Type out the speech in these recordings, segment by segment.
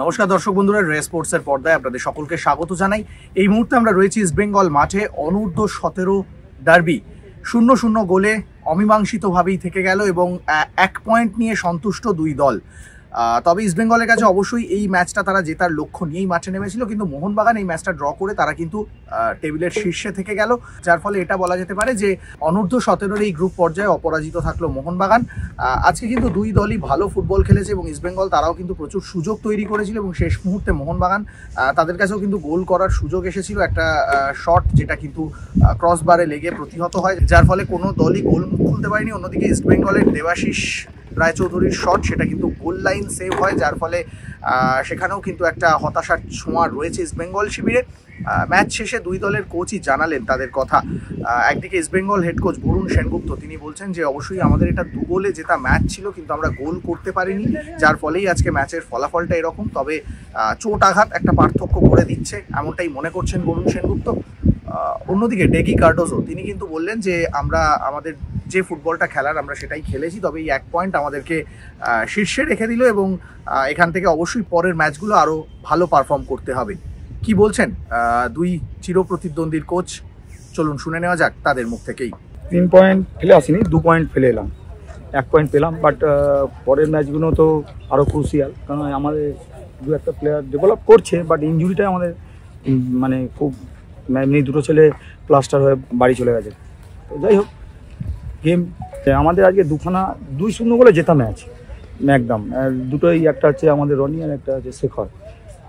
নমস্কার দর্শক বন্ধুরা, রে স্পোর্টসের পর্দায় আপনাদের সকলকে স্বাগত জানাই। এই মুহূর্তে আমরা রয়েছি ইস্ট বেঙ্গল মাঠে। অনূর্ধ্ব 17 ডার্বি 0-0 গোলে অমীমাংসিতভাবেই থেকে গেল এবং 1 পয়েন্ট নিয়ে সন্তুষ্ট দুই দল। তবে ইস্ট বেঙ্গলের কাছে অবশ্যই এই ম্যাচটা তারা জেতার লক্ষ্য নিয়েই মাঠে নেমেছিল, কিন্তু মোহনবাগান এই ম্যাচটা ড্র করে তারা কিন্তু টেবিলের শীর্ষে থেকে গেল, যার ফলে এটা বলা যেতে পারে যে অনূর্ধ্ব 17 এই গ্রুপ পর্যায়ে অপরাজিত থাকলো মোহনবাগান। আজকে কিন্তু দুই দলই ভালো ফুটবল খেলেছে এবং ইস্ট বেঙ্গল তারাও কিন্তু প্রচুর সুযোগ তৈরি করেছিল এবং শেষ মুহূর্তে মোহনবাগান তাদের কাছেও কিন্তু গোল করার সুযোগ এসেছিল, একটা শট যেটা কিন্তু ক্রসবারে লেগে প্রতিহত হয়, যার ফলে কোনো দলই গোল মুখ খুলতে পারেনি। অন্যদিকে ইস্ট বেঙ্গলের দেবাশিস রায়চৌধুরীর শট সেটা কিন্তু গোল লাইন সেভ হয়, যার ফলে সেখানেও কিন্তু একটা হতাশার ছোঁয়া রয়েছে ইস্ট বেঙ্গল শিবিরে। ম্যাচ শেষে দুই দলের কোচই জানালেন তাদের কথা। একদিকে ইস্ট বেঙ্গল হেড কোচ বরুণ সেনগুপ্ত, তিনি বলছেন যে অবশ্যই আমাদের এটা 2 গোলে জেতা ম্যাচ ছিল, কিন্তু আমরা গোল করতে পারিনি, যার ফলেই আজকে ম্যাচের ফলাফলটা এরকম। তবে চোট আঘাত একটা পার্থক্য করে দিচ্ছে, এমনটাই মনে করছেন বরুণ সেনগুপ্ত। অন্যদিকে ডেগি কার্ডোজো, তিনি কিন্তু বললেন যে আমরা আমাদের যে ফুটবলটা খেলার আমরা সেটাই খেলেছি, তবে এই 1 পয়েন্ট আমাদেরকে শীর্ষে রেখে দিল এবং এখান থেকে অবশ্যই পরের ম্যাচগুলো আরও ভালো পারফর্ম করতে হবে। কি বলছেন দুই চিরপ্রতিদ্বন্দ্বীর কোচ, চলুন শুনে নেওয়া যাক তাদের মুখ থেকেই। 3 পয়েন্ট ফেলে আসিনি, 2 পয়েন্ট ফেলে এলাম, 1 পয়েন্ট পেলাম। বাট পরের ম্যাচগুলো তো আরও ক্রুশিয়াল, কারণ আমাদের দু একটা প্লেয়ার ডেভেলপ করছে, বাট ইনজুরিটাই আমাদের মানে খুব, এমনি দুটো ছেলে প্লাস্টার হয়ে বাড়ি চলে গেছে। তো যাই হোক, গেম আমাদের আজকে 2-0 গোলে জেতা ম্যাচ একদম। দুটোই, একটা হচ্ছে আমাদের রনি আর একটা হচ্ছে শেখর।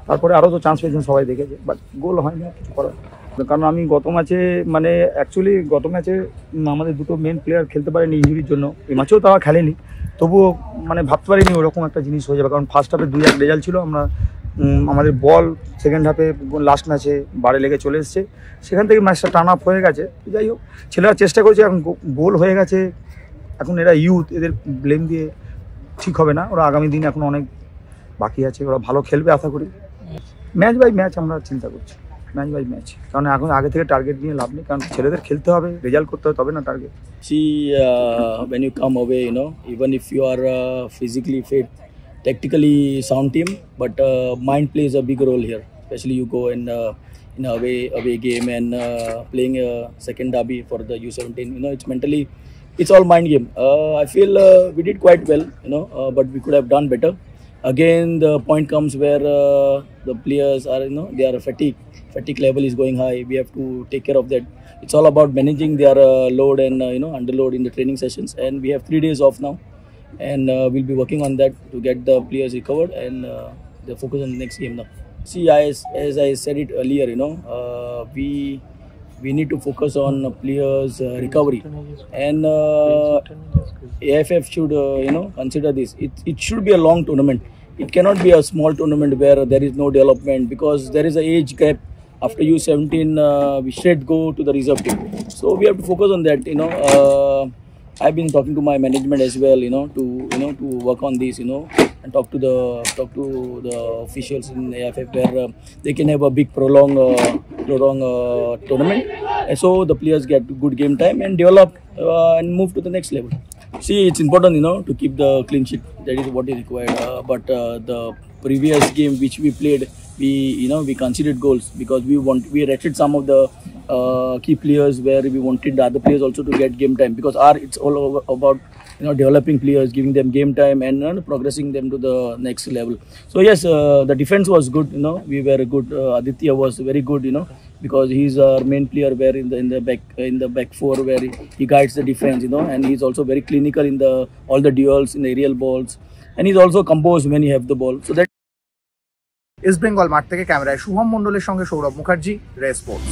তারপরে আরও তো চান্স পেয়েছেন, সবাই দেখেছে, বাট গোল হয়নি, কিছু করার। কারণ আমি গত ম্যাচে গত ম্যাচে আমাদের দুটো মেন প্লেয়ার খেলতে পারেনি ইনজুরির জন্য। এই ম্যাচেও তারা খেলেনি, তবুও মানে ভাবতে পারিনি ওরকম একটা জিনিস হয়ে যাবে, কারণ ফার্স্ট হাফে 2-1 রেজাল্ট ছিল। আমাদের বল সেকেন্ড হাফে লাস্ট ম্যাচে বারে লেগে চলে এসছে, সেখান থেকে ম্যাচটা টার্ন আপ হয়ে গেছে। যাই হোক, ছেলেরা চেষ্টা করেছে, এখন গোল হয়ে গেছে। এখন এরা ইউথ, এদের ব্লেম দিয়ে ঠিক হবে না। ওরা আগামী দিন এখন অনেক বাকি আছে, ওরা ভালো খেলবে আশা করি। ম্যাচ বাই ম্যাচ আমরা চিন্তা করছি, ম্যাচ বাই ম্যাচ, কারণ এখন আগে থেকে টার্গেট নিয়ে লাভ নেই, কারণ ছেলেদের খেলতে হবে, রেজাল্ট করতে হবে, তবে না target. See, when you come away, even if you are physically fit, tactically sound team, but mind plays a big role here. Especially you go in a away game and playing a second derby for the U17. It's mentally, it's all mind game. I feel we did quite well, but we could have done better. Again, the point comes where the players are, they are fatigue level is going high. We have to take care of that. It's all about managing their load and underload in the training sessions. And we have 3 days off now, and we'll be working on that to get the players recovered and the focus on the next game now. See, as I said it earlier, we need to focus on players' recovery, and AFF should consider this. It should be a long tournament. It cannot be a small tournament where there is no development, because there is an age gap. After U17, we should go to the reserve team. So we have to focus on that. I've been talking to my management as well, to work on this, and talk to the officials in AFF where they can have a big prolonged tournament, and so the players get good game time and develop and move to the next level. See, it's important, to keep the clean sheet. That is what is required. But the previous game which we played, we conceded goals because we rested some of the key players where we wanted the other players also to get game time, because it's all about developing players, giving them game time and progressing them to the next level. So yes, the defense was good. We were good. Aditya was very good. Because he's our main player, where in the back four where he guides the defense. And he's also very clinical in all the duels, in the aerial balls, and he's also composed when he have the ball. So that. East Bengal মাঠ থেকে ক্যামেরায় শুভম মণ্ডলের সঙ্গে সৌরভ মুখার্জি, রে sports.